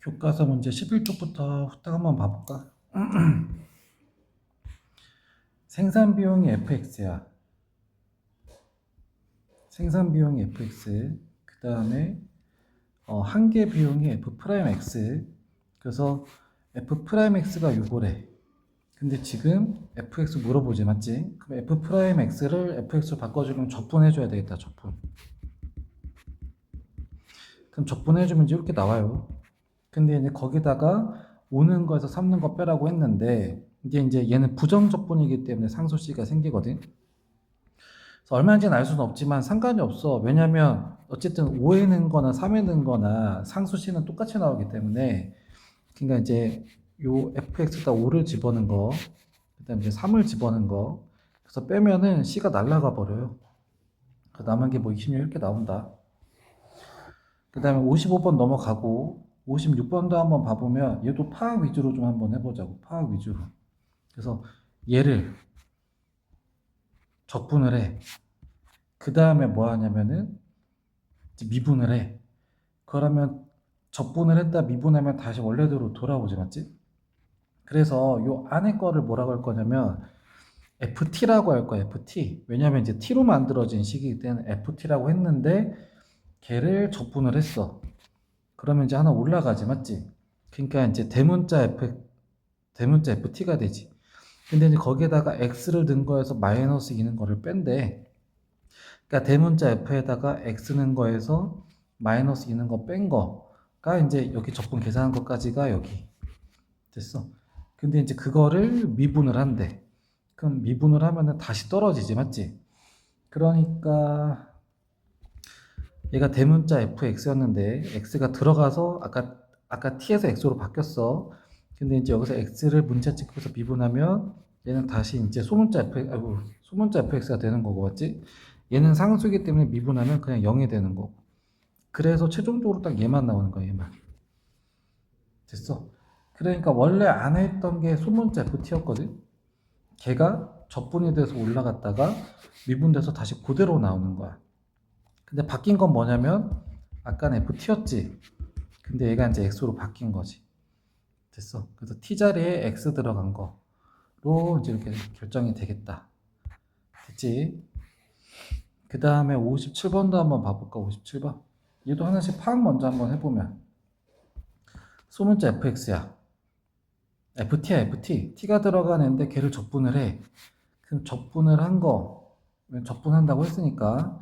교과서 문제 11쪽부터 후딱 한번 봐볼까? 생산 비용이 fx야. 생산 비용이 fx. 그 다음에 한계 비용이 f 프라임 x. 그래서 f 프라임 x가 요거래. 근데 지금 fx 물어보지, 맞지? 그럼 f 프라임 x를 fx로 바꿔주면 적분해줘야 되겠다. 적분. 그럼 적분해주면 이렇게 나와요. 근데 이제 거기다가 오는 거에서 삼는 거 빼라고 했는데 이제 얘는 부정적분이기 때문에 상수식이 생기거든. 그래서 얼마인지는 알 수는 없지만 상관이 없어. 왜냐면 어쨌든 5에 는 거나 3에 는 거나 상수식은 똑같이 나오기 때문에, 그러니까 이제 요 fx에다 5를 집어넣은 거, 그 다음에 이제 3을 집어넣은 거, 그래서 빼면은 c가 날라가 버려요. 그 남은 게 뭐 26 이렇게 나온다. 그 다음에 55번 넘어가고 56번도 한번 봐보면 얘도 파악 위주로 좀 한번 해보자고. 파악 위주로. 그래서 얘를 적분을 해. 그 다음에 뭐 하냐면은 미분을 해. 그러면 적분을 했다 미분하면 다시 원래대로 돌아오지, 맞지? 그래서 요 안에 거를 뭐라고 할 거냐면 FT라고 할 거야. FT. 왜냐면 이제 T로 만들어진 식이기 때문에 FT라고 했는데 걔를 적분을 했어. 그러면 이제 하나 올라가지, 맞지? 그러니까 이제 대문자 FT가 되지. 근데 이제 거기에다가 X를 든 거에서 마이너스 2는 거를 뺀대. 그러니까 대문자 F에다가 X 는 거에서 마이너스 2는 거 뺀 거가 이제 여기 적분 계산한 것까지가 여기 됐어. 근데 이제 그거를 미분을 한대. 그럼 미분을 하면은 다시 떨어지지, 맞지? 그러니까 얘가 대문자 fx였는데 x가 들어가서 아까 t에서 x로 바뀌었어. 근데 이제 여기서 x를 문자 찍고서 미분하면 얘는 다시 이제 소문자 fx가 되는 거고, 맞지? 얘는 상수이기 때문에 미분하면 그냥 0이 되는 거고. 그래서 최종적으로 딱 얘만 나오는 거야, 얘만. 됐어. 그러니까 원래 안 했던 게 소문자 ft였거든. 걔가 적분이 돼서 올라갔다가 미분돼서 다시 그대로 나오는 거야. 근데 바뀐 건 뭐냐면 아까는 ft였지. 근데 얘가 이제 x로 바뀐 거지. 됐어. 그래서 t 자리에 x 들어간 거로 이제 이렇게 결정이 되겠다. 됐지? 그 다음에 57번도 한번 봐볼까? 57번. 얘도 하나씩 파악 먼저 한번 해보면 소문자 fx야. ft야, ft. t가 들어간 애인데 걔를 적분을 해. 그럼 적분을 한 거, 적분한다고 했으니까,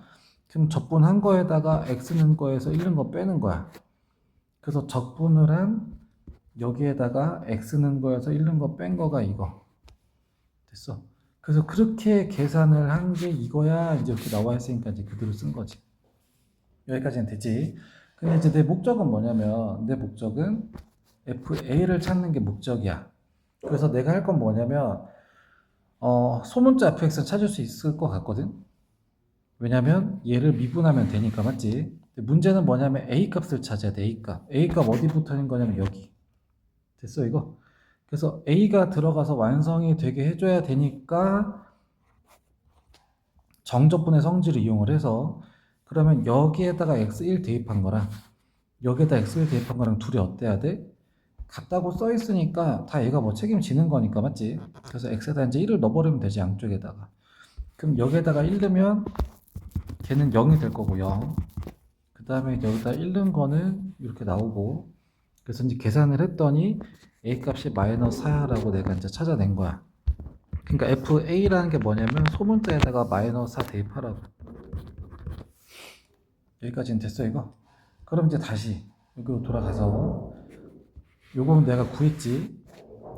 그럼 적분한 거에다가 x는 거에서 1는 거 빼는 거야. 그래서 적분을 한 여기에다가 x는 거에서 1는 거 뺀 거가 이거. 됐어. 그래서 그렇게 계산을 한 게 이거야. 이제 이렇게 나와 있으니까 이제 그대로 쓴 거지. 여기까지는 되지. 근데 이제 내 목적은 뭐냐면, 내 목적은 FA를 찾는 게 목적이야. 그래서 내가 할 건 뭐냐면, 소문자 fx는 찾을 수 있을 것 같거든? 왜냐면 얘를 미분하면 되니까, 맞지? 문제는 뭐냐면 a 값을 찾아야 돼. a 값. a 값 어디 붙어 있는 거냐면 여기. 됐어, 이거? 그래서 a가 들어가서 완성이 되게 해줘야 되니까 정적분의 성질을 이용을 해서, 그러면 여기에다가 x1 대입한 거랑 여기에다 x1 대입한 거랑 둘이 어때야 돼? 같다고 써 있으니까 다 얘가 뭐 책임지는 거니까, 맞지? 그래서 x에다 이제 1을 넣어버리면 되지, 양쪽에다가. 그럼 여기에다가 1 넣으면 걔는 0이 될 거고 0. 그 다음에 여기다 1 넣은 거는 이렇게 나오고, 그래서 이제 계산을 했더니 a 값이 마이너스 4라고 내가 이제 찾아낸 거야. 그러니까 FA라는 게 뭐냐면 소문자에다가 마이너스 4 대입하라고. 여기까지는 됐어, 이거? 그럼 이제 다시 여기로 돌아가서 요거는 내가 구했지.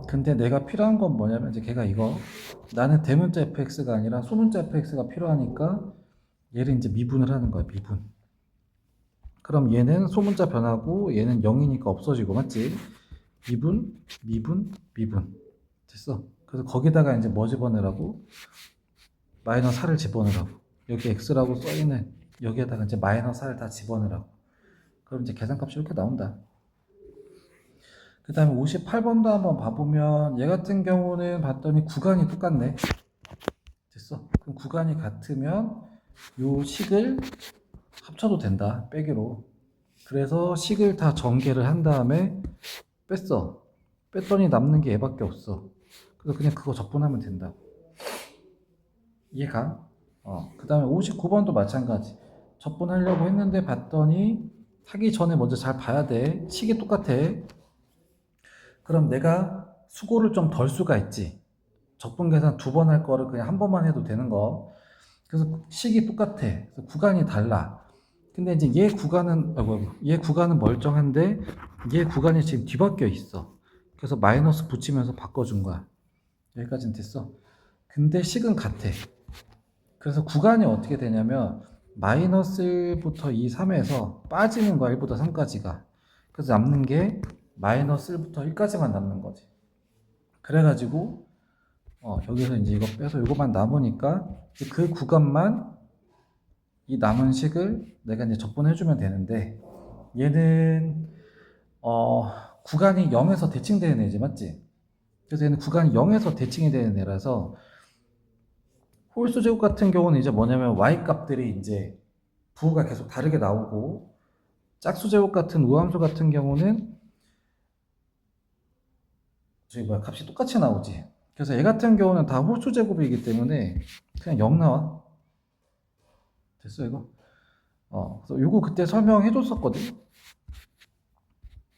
근데 내가 필요한 건 뭐냐면 이제 걔가 이거, 나는 대문자 fx가 아니라 소문자 fx가 필요하니까 얘를 이제 미분을 하는 거야, 미분. 그럼 얘는 소문자 변하고 얘는 0이니까 없어지고, 맞지? 미분, 미분, 미분. 됐어. 그래서 거기다가 이제 뭐 집어넣으라고? 마이너스 4를 집어넣으라고. 여기 x라고 써있는 여기에다가 이제 마이너스 4를 다 집어넣으라고. 그럼 이제 계산값이 이렇게 나온다. 그 다음에 58번도 한번 봐보면 얘 같은 경우는 봤더니 구간이 똑같네. 됐어. 그럼 구간이 같으면 요 식을 합쳐도 된다. 빼기로. 그래서 식을 다 전개를 한 다음에 뺐어. 뺐더니 남는 게 얘밖에 없어. 그래서 그냥 그거 적분하면 된다. 이해가? 그 다음에 59번도 마찬가지. 적분하려고 했는데 봤더니 하기 전에 먼저 잘 봐야 돼. 식이 똑같아. 그럼 내가 수고를 좀 덜 수가 있지. 적분 계산 2번 할 거를 그냥 한 번만 해도 되는 거. 그래서 식이 똑같아. 그래서 구간이 달라. 근데 이제 얘 구간은 멀쩡한데 얘 구간이 지금 뒤바뀌어 있어. 그래서 마이너스 붙이면서 바꿔준 거야. 여기까지는 됐어. 근데 식은 같아. 그래서 구간이 어떻게 되냐면 마이너스 1부터 2, 3에서 빠지는 거야. 1부터 3까지가. 그래서 남는 게 마이너스 1부터 1까지만 남는 거지. 그래가지고 여기서 이제 이거 빼서 이거만 남으니까 그 구간만 이 남은 식을 내가 이제 적분해주면 되는데 얘는 구간이 0에서 대칭되는 애지 맞지? 그래서 얘는 구간이 0에서 대칭이 되는 애라서 홀수 제곱 같은 경우는 이제 뭐냐면 y 값들이 이제 부호가 계속 다르게 나오고 짝수 제곱 같은 우함수 같은 경우는 값이 똑같이 나오지. 그래서 얘 같은 경우는 다 홀수 제곱이기 때문에 그냥 0 나와. 됐어 이거? 그래서 요거 그때 설명해 줬었거든.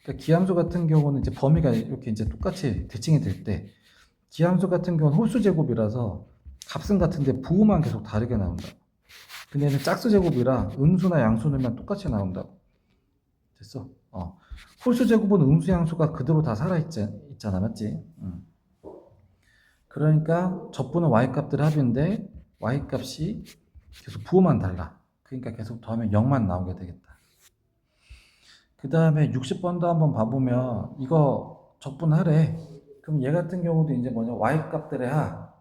그러니까 기함수 같은 경우는 이제 범위가 이렇게 이제 똑같이 대칭이 될 때, 기함수 같은 경우는 홀수 제곱이라서 값은 같은데 부호만 계속 다르게 나온다. 근데 얘는 짝수 제곱이라 음수나 양수 넣으면 똑같이 나온다고. 됐어? 홀수 제곱은 음수 양수가 그대로 다 있잖아, 맞지? 그러니까 적분은 y 값들 합인데 y 값이 계속 부호만 달라. 그러니까 계속 더하면 0만 나오게 되겠다. 그 다음에 60번도 한번 봐보면 이거 적분하래. 그럼 얘 같은 경우도 이제 뭐냐 y 값들의 하.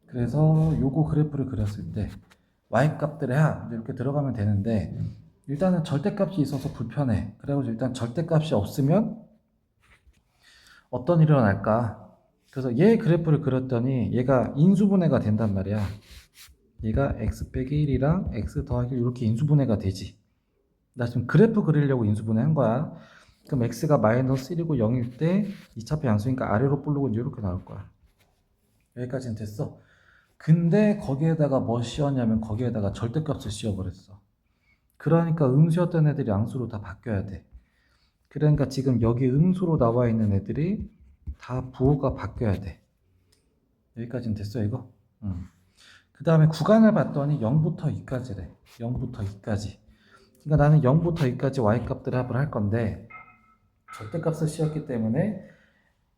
그래서 요거 그래프를 그렸을 때 y 값들의 하 이렇게 들어가면 되는데 일단은 절대값이 있어서 불편해. 그래가지고 일단 절대값이 없으면 어떤 일이 일어날까? 그래서 얘 그래프를 그렸더니 얘가 인수분해가 된단 말이야. 얘가 x 빼기 1이랑 x 더하기 1 이렇게 인수분해가 되지. 나 지금 그래프 그리려고 인수분해 한 거야. 그럼 x가 마이너스 1이고 0일 때 2차표 양수니까 아래로 볼록은 이렇게 나올 거야. 여기까지는 됐어. 근데 거기에다가 뭐 씌웠냐면 거기에다가 절대값을 씌워버렸어. 그러니까 음수였던 애들이 양수로 다 바뀌어야 돼. 그러니까 지금 여기 음수로 나와 있는 애들이 다 부호가 바뀌어야 돼. 여기까지는 됐어 이거? 그 다음에 구간을 봤더니 0부터 2까지래. 0부터 2까지. 그러니까 나는 0부터 2까지 y값들을 합을 할 건데 절대값을 씌웠기 때문에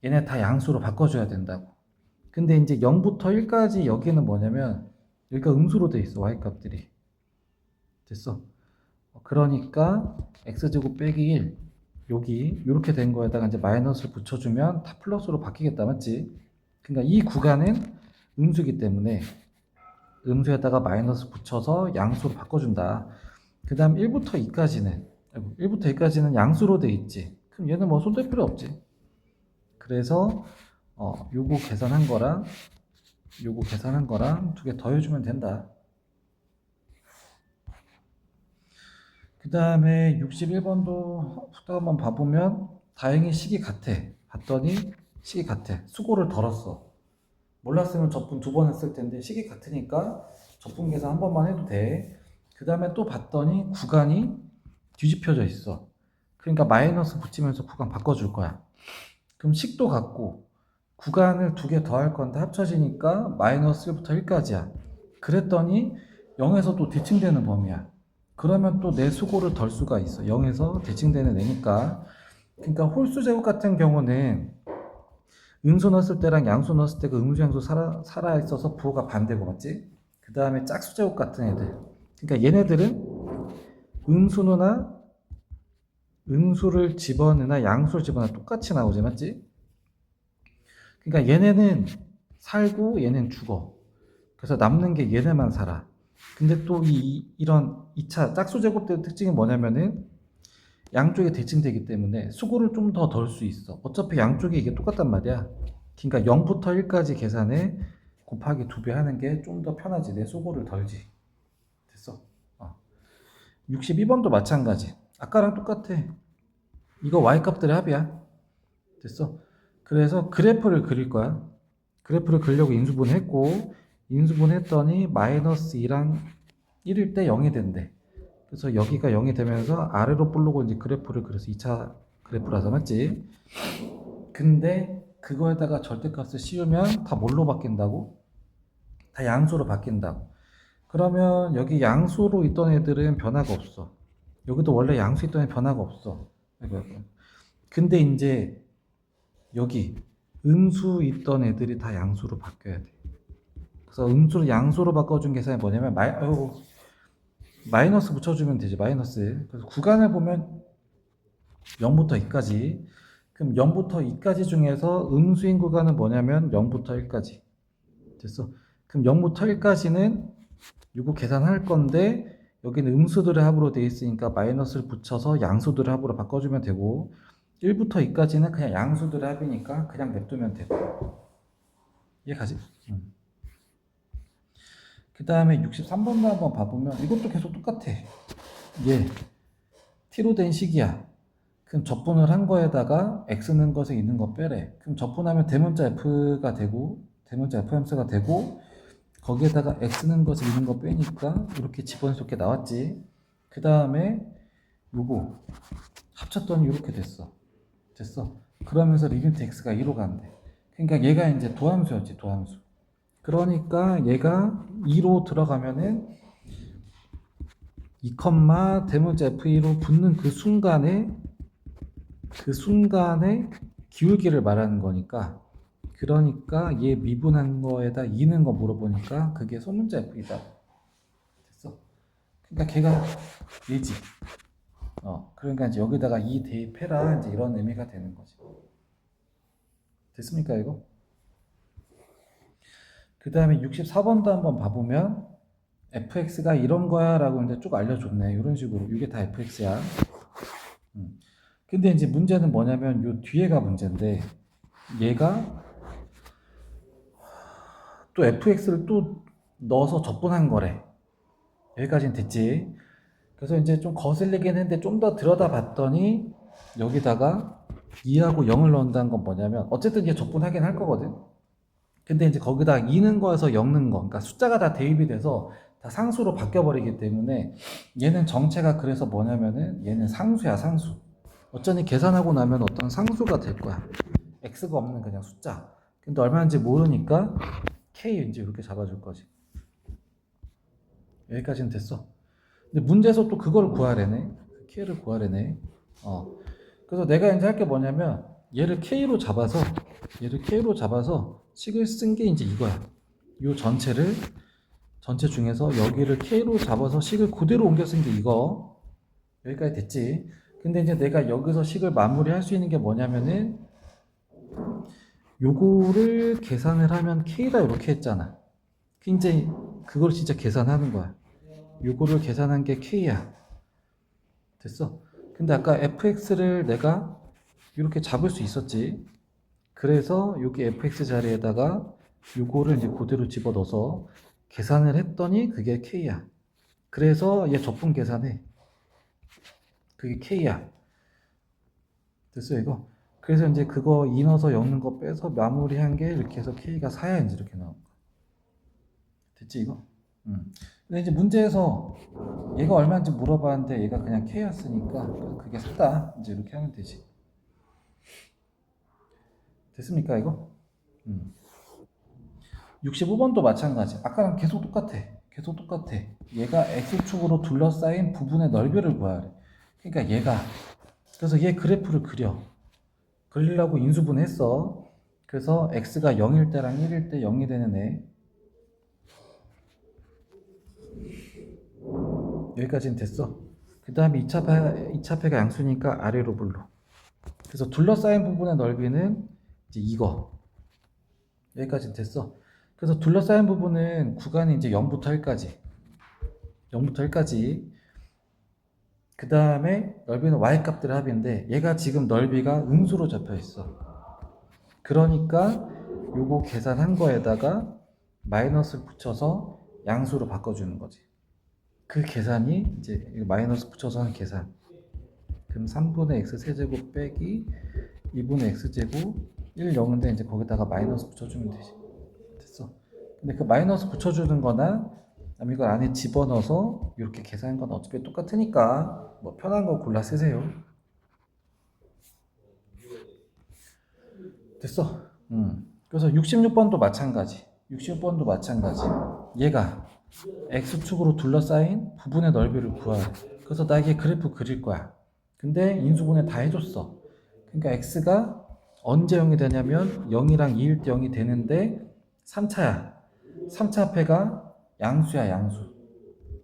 얘네 다 양수로 바꿔줘야 된다고. 근데 이제 0부터 1까지 여기는 뭐냐면 여기가 음수로 돼 있어 y값들이. 됐어. 그러니까 x제곱 빼기 1 여기 이렇게 된 거에다가 이제 마이너스를 붙여주면 다 플러스로 바뀌겠다 맞지? 그러니까 이 구간은 음수이기 때문에 음수에다가 마이너스 붙여서 양수로 바꿔준다. 그 다음 1부터 2까지는 양수로 돼 있지. 그럼 얘는 뭐 손댈 필요 없지. 그래서 요거 계산한 거랑 요거 계산한 거랑 두 개 더해주면 된다. 그 다음에 61번도 또 한번 봐보면 다행히 식이 같아. 봤더니 식이 같아. 수고를 덜었어. 몰랐으면 적분 2번 했을 텐데 식이 같으니까 적분 계산 한 번만 해도 돼. 그 다음에 또 봤더니 구간이 뒤집혀져 있어. 그러니까 마이너스 붙이면서 구간 바꿔줄 거야. 그럼 식도 같고 구간을 2개 더 할 건데 합쳐지니까 마이너스 1부터 1까지야. 그랬더니 0에서 또 대칭되는 범위야. 그러면 또 내 수고를 덜 수가 있어. 0에서 대칭되는 애니까. 그러니까 홀수 제곱 같은 경우는 음수 넣었을 때랑 양수 넣었을 때 그 음수 양수 살아 있어서 부호가 반대고 맞지? 그 다음에 짝수 제곱 같은 애들. 그러니까 얘네들은 음수를 집어넣으나 양수를 집어넣으나 똑같이 나오지 맞지? 그러니까 얘네는 살고 얘는 죽어. 그래서 남는 게 얘네만 살아. 근데 또 이런 2차 짝수 제곱대의 특징이 뭐냐면은 양쪽이 대칭되기 때문에 수고를 좀 더 덜 수 있어. 어차피 양쪽이 이게 똑같단 말이야. 그러니까 0부터 1까지 계산해 곱하기 2배 하는 게 좀 더 편하지. 내 수고를 덜지. 됐어? 62번도 마찬가지. 아까랑 똑같아. 이거 y값들의 합이야. 됐어? 그래서 그래프를 그릴 거야. 그래프를 그리려고 인수분했고 인수분했더니 마이너스 2랑 1일 때 0이 된대. 그래서 여기가 0이 되면서 아래로 볼르고 이제 그래프를 그려서 2차 그래프라서 맞지? 근데 그거에다가 절대값을 씌우면 다 뭘로 바뀐다고? 다 양수로 바뀐다고. 그러면 여기 양수로 있던 애들은 변화가 없어. 여기도 원래 양수 있던 애 변화가 없어. 근데 이제 여기 음수 있던 애들이 다 양수로 바뀌어야 돼. 그래서 음수를 양수로 바꿔준 계산이 뭐냐면 마이너스 붙여주면 되지. 마이너스. 그래서 구간을 보면 0부터 2까지. 그럼 0부터 2까지 중에서 음수인 구간은 뭐냐면 0부터 1까지. 됐어. 그럼 0부터 1까지는 이거 계산할 건데 여기는 음수들의 합으로 되어 있으니까 마이너스를 붙여서 양수들의 합으로 바꿔주면 되고 1부터 2까지는 그냥 양수들의 합이니까 그냥 냅두면 되고 이해가지? 그 다음에 63번도 한번 봐보면 이것도 계속 똑같아. 얘 t로 된 식이야. 그럼 적분을 한 거에다가 x는 것에 있는 거 빼래. 그럼 적분하면 대문자 f가 되고 대문자 f함수가 되고 거기에다가 x는 것에 있는 거 빼니까 이렇게 집어넣게 나왔지. 그 다음에 요거 합쳤더니 이렇게 됐어. 그러면서 리미트 x가 2로 간대. 그러니까 얘가 이제 도함수였지, 도함수. 그러니까 얘가 2로 들어가면은 2, 대문자 f2로 붙는 그 순간에 기울기를 말하는 거니까 그러니까 얘 미분한 거에다 2는 거 물어보니까 그게 소문자 f이다. 됐어? 그러니까 걔가 얘지. 그러니까 이제 여기다가 2 대입해라 이제 이런 의미가 되는 거지. 됐습니까 이거? 그 다음에 64번도 한번 봐보면 fx가 이런 거야 라고 이제 쭉 알려줬네. 이런 식으로 이게 다 fx야. 근데 이제 문제는 뭐냐면 요 뒤에가 문제인데 얘가 또 fx를 또 넣어서 적분한 거래. 여기까지는 됐지. 그래서 이제 좀 거슬리긴 했는데 좀 더 들여다봤더니 여기다가 2하고 0을 넣는다는 건 뭐냐면 어쨌든 이제 적분하긴 할 거거든. 근데 이제 거기다 2는 거에서 0는 거, 그러니까 숫자가 다 대입이 돼서 다 상수로 바뀌어버리기 때문에 얘는 정체가 그래서 뭐냐면은 얘는 상수야, 상수. 어쩌니 계산하고 나면 어떤 상수가 될 거야. x가 없는 그냥 숫자. 근데 얼마인지 모르니까 k 이제 이렇게 잡아줄 거지. 여기까지는 됐어. 근데 문제에서 또 그걸 구하래네. k를 구하래네. 그래서 내가 이제 할 게 뭐냐면 얘를 k로 잡아서 식을 쓴 게 이제 이거야. 이 전체 중에서 여기를 k로 잡아서 식을 그대로 옮겨 쓴 게 이거. 여기까지 됐지. 근데 이제 내가 여기서 식을 마무리할 수 있는 게 뭐냐면은 요거를 계산을 하면 k다 이렇게 했잖아. 이제 그걸 진짜 계산하는 거야. 요거를 계산한 게 k야. 됐어. 근데 아까 fx를 내가 이렇게 잡을 수 있었지. 그래서 여기 fx 자리에다가 요거를 이제 그대로 집어넣어서 계산을 했더니 그게 k야. 그래서 얘 적분 계산해. 그게 k야. 됐어 이거. 그래서 이제 그거 2 넣어서 엮는 거 빼서 마무리한 게 이렇게 해서 k가 4야 이제 이렇게 나온 거야. 됐지 이거? 근데 이제 문제에서 얘가 얼마인지 물어봤는데 얘가 그냥 k였으니까 그게 4다 이제 이렇게 하면 되지. 됐습니까 이거? 65번도 마찬가지. 아까랑 계속 똑같아. 얘가 x축으로 둘러싸인 부분의 넓이를 구하래. 그러니까 얘가 그래서 얘 그래프를 그리려고 인수분했어. 그래서 x가 0일 때랑 1일 때 0이 되는 애. 여기까지는 됐어. 그 다음에 2차패가 양수니까 아래로 불러. 그래서 둘러싸인 부분의 넓이는 이제 이거. 여기까지는 됐어. 그래서 둘러싸인 부분은 구간이 이제 0부터 1까지. 그 다음에 넓이는 y값들의 합인데 얘가 지금 넓이가 음수로 잡혀 있어. 그러니까 요거 계산한 거에다가 마이너스를 붙여서 양수로 바꿔주는 거지. 그 계산이 이제 이거 마이너스 붙여서 하는 계산. 그럼 3분의 x 세제곱 빼기 2분의 x제곱 1, 0인데 이제 거기다가 마이너스 붙여주면 되지. 됐어. 근데 그 마이너스 붙여주는 거나 아니면 이걸 안에 집어넣어서 이렇게 계산한 건 어차피 똑같으니까 뭐 편한 거 골라 쓰세요. 됐어. 그래서 66번도 마찬가지. 66번도 마찬가지. 얘가 x축으로 둘러싸인 부분의 넓이를 구하래. 그래서 나에게 그래프 그릴 거야. 근데 인수분해 다 해줬어. 그러니까 x가 언제 0이 되냐면 0이랑 2일 때 0이 되는데 3차야. 3차 패가 양수야, 양수.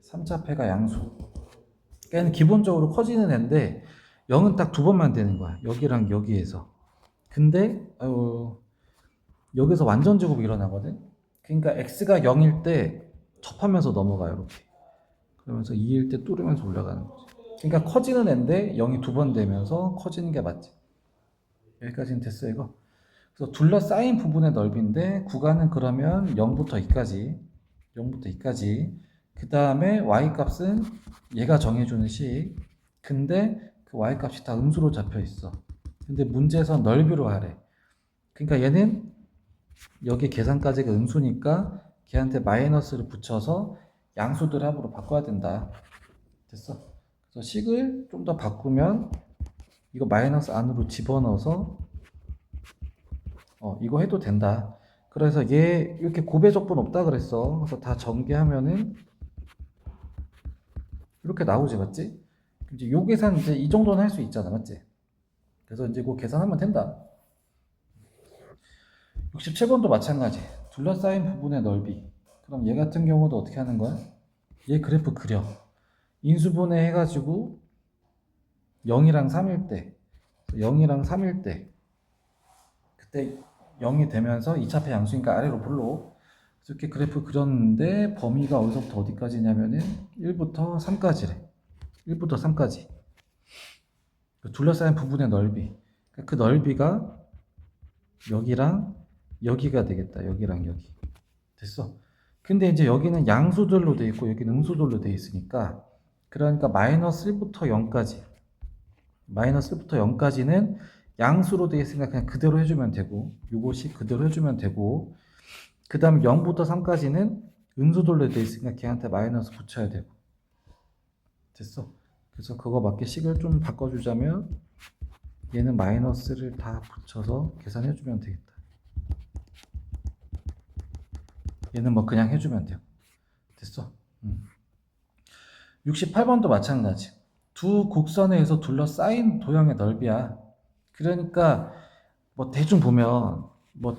3차 패가 양수. 그러니까 기본적으로 커지는 애인데 0은 딱 두 번만 되는 거야. 여기랑 여기에서. 근데 여기서 완전 제곱이 일어나거든. 그러니까 x가 0일 때 접하면서 넘어가요. 이렇게. 그러면서 2일 때 뚫으면서 올라가는 거지. 그러니까 커지는 애인데 0이 두 번 되면서 커지는 게 맞지. 여기까지는 됐어 이거. 그래서 둘러싸인 부분의 넓이인데 구간은 그러면 0부터 2까지 0부터 2까지 그 다음에 y값은 얘가 정해주는 식. 근데 그 y값이 다 음수로 잡혀 있어. 근데 문제에서 넓이로 하래. 그러니까 얘는 여기 계산까지가 음수니까 걔한테 마이너스를 붙여서 양수들 합으로 바꿔야 된다. 됐어. 그래서 식을 좀 더 바꾸면 이거 마이너스 안으로 집어넣어서 이거 해도 된다. 그래서 얘 이렇게 고배적분 없다 그랬어. 그래서 다 전개하면은 이렇게 나오지, 맞지? 이제 요 계산 이제 이 정도는 할 수 있잖아, 맞지? 그래서 이제 그 계산하면 된다. 67번도 마찬가지. 둘러싸인 부분의 넓이. 그럼 얘 같은 경우도 어떻게 하는 거야? 얘 그래프 그려. 인수분해 해가지고 0이랑 3일 때, 0이랑 3일 때, 그때 0이 되면서 2차패 양수니까 아래로 불러. 이렇게 그래프 그렸는데 범위가 어디서부터 어디까지냐면은 1부터 3까지래. 1부터 3까지. 둘러싸인 부분의 넓이. 그 넓이가 여기랑 여기가 되겠다. 여기랑 여기. 됐어. 근데 이제 여기는 양수들로 돼 있고 여기는 음수들로 돼 있으니까 그러니까 마이너스 1부터 0까지 마이너스 1부터 0까지는 양수로 돼 있으니까 그냥 그대로 해주면 되고 요것이 그대로 해주면 되고 그 다음 0부터 3까지는 음수들로 돼 있으니까 걔한테 마이너스 붙여야 되고 됐어. 그래서 그거 맞게 식을 좀 바꿔주자면 얘는 마이너스를 다 붙여서 계산해주면 되겠다. 얘는 뭐 그냥 해주면 돼요. 됐어. 68번도 마찬가지. 두 곡선에 의해서 둘러싸인 도형의 넓이야. 그러니까 뭐 대충 보면 뭐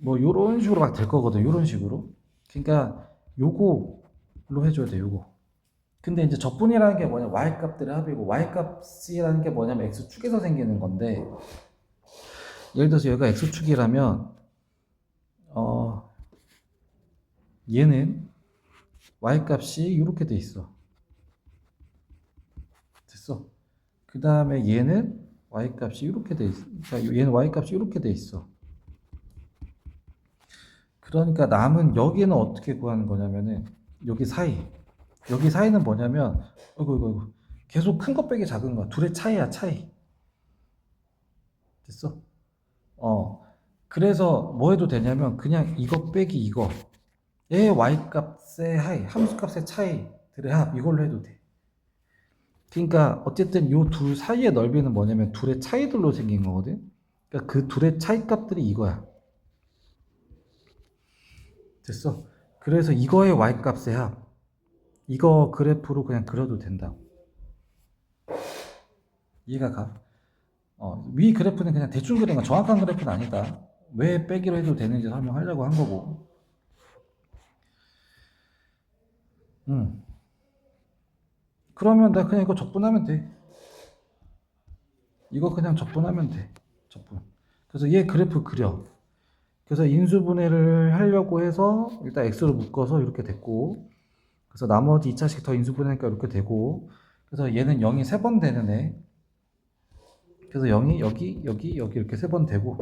요런 식으로 막 될 거거든. 요런 식으로. 그러니까 요거로 해줘야 돼. 요거. 근데 이제 적분이라는 게 뭐냐? y값들의 합이고 y값이라는 게 뭐냐면 x축에서 생기는 건데 예를 들어서 여기가 x축이라면 얘는 y값이 이렇게 돼 있어. 됐어. 그 다음에 얘는 y값이 이렇게 돼 있어. 그러니까 얘는 y값이 이렇게 돼 있어. 그러니까 남은 여기는 어떻게 구하는 거냐면은 여기 사이는 뭐냐면 어이구 계속 큰 거 빼기 작은 거 둘의 차이야, 차이. 됐어. 그래서 뭐 해도 되냐면 그냥 이거 빼기 이거 얘 y값의 하이 함수값의 차이들의 합 이걸로 해도 돼. 그러니까 어쨌든 요 둘 사이의 넓이는 뭐냐면 둘의 차이들로 생긴 거거든. 그러니까 그 둘의 차이 값들이 이거야. 됐어. 그래서 이거의 y값의 합 이거 그래프로 그냥 그려도 된다고. 이해가 가? 위 그래프는 그냥 대충 그린 거 정확한 그래프는 아니다. 왜 빼기로 해도 되는지 설명하려고 한 거고. 그러면 나 그냥 이거 적분하면 돼. 이거 그냥 적분하면 돼. 적분. 그래서 얘 그래프 그려. 그래서 인수분해를 하려고 해서 일단 x로 묶어서 이렇게 됐고 그래서 나머지 2차식 더 인수분해하니까 이렇게 되고 그래서 얘는 0이 3번 되는 애. 그래서 0이 여기 이렇게 3번 되고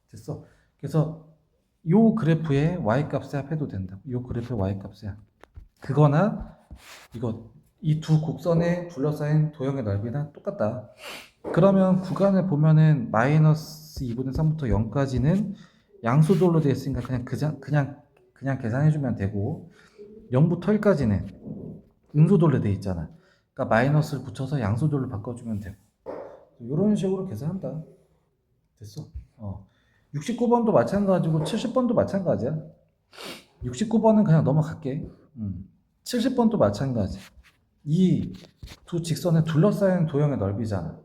됐어. 그래서 요 그래프의 y값에 합해도 된다. 요 그래프의 y값에 합. 그거나 이거 이 두 곡선에 둘러싸인 도형의 넓이는 똑같다. 그러면 구간을 보면은 마이너스 2분의 3부터 0까지는 양수돌로 되어 있으니까 그냥 계산해주면 되고 0부터 1까지는 음수돌로 되어 있잖아. 그러니까 마이너스를 붙여서 양수돌로 바꿔주면 되고 이런 식으로 계산한다. 됐어. 69번도 마찬가지고 70번도 마찬가지야. 69번은 그냥 넘어갈게. 70번도 마찬가지. 이 두 직선에 둘러싸인 도형의 넓이잖아.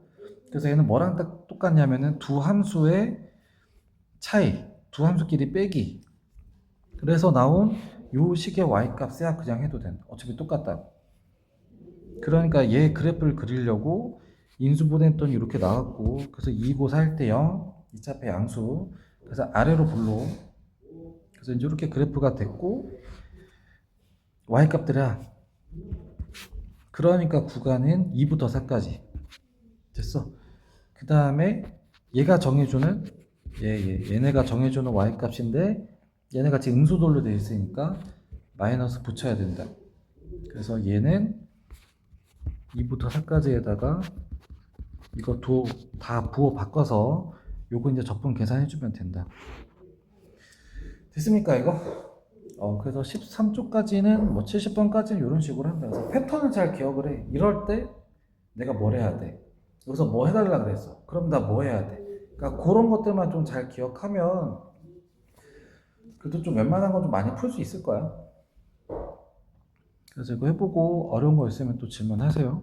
그래서 얘는 뭐랑 딱 똑같냐면은 두 함수의 차이, 두 함수끼리 빼기. 그래서 나온 요 식의 y값이야 그냥 해도 된다. 어차피 똑같다. 그러니까 얘 그래프를 그리려고 인수분해했더니 이렇게 나왔고, 그래서 2고 4일 때 0, 2차 앞에 양수, 그래서 아래로 불러. 그래서 이제 이렇게 그래프가 됐고, y값들이야. 그러니까 구간은 2부터 4까지 됐어. 그 다음에 얘가 정해주는 얘네가 정해주는 y값인데 얘네가 지금 음수돌로 되어 있으니까 마이너스 붙여야 된다. 그래서 얘는 2부터 4까지에다가 이거 다 부호 바꿔서 요거 이제 적분 계산해주면 된다. 됐습니까 이거? 그래서 13쪽까지는 뭐 70번까지는 이런 식으로 한다. 그래서 패턴을 잘 기억을 해. 이럴 때 내가 뭘 해야 돼? 여기서 뭐 해달라 그랬어. 그럼 나 뭐 해야 돼? 그러니까 그런 것들만 좀 잘 기억하면 그래도 좀 웬만한 건 좀 많이 풀 수 있을 거야. 그래서 이거 해보고 어려운 거 있으면 또 질문하세요.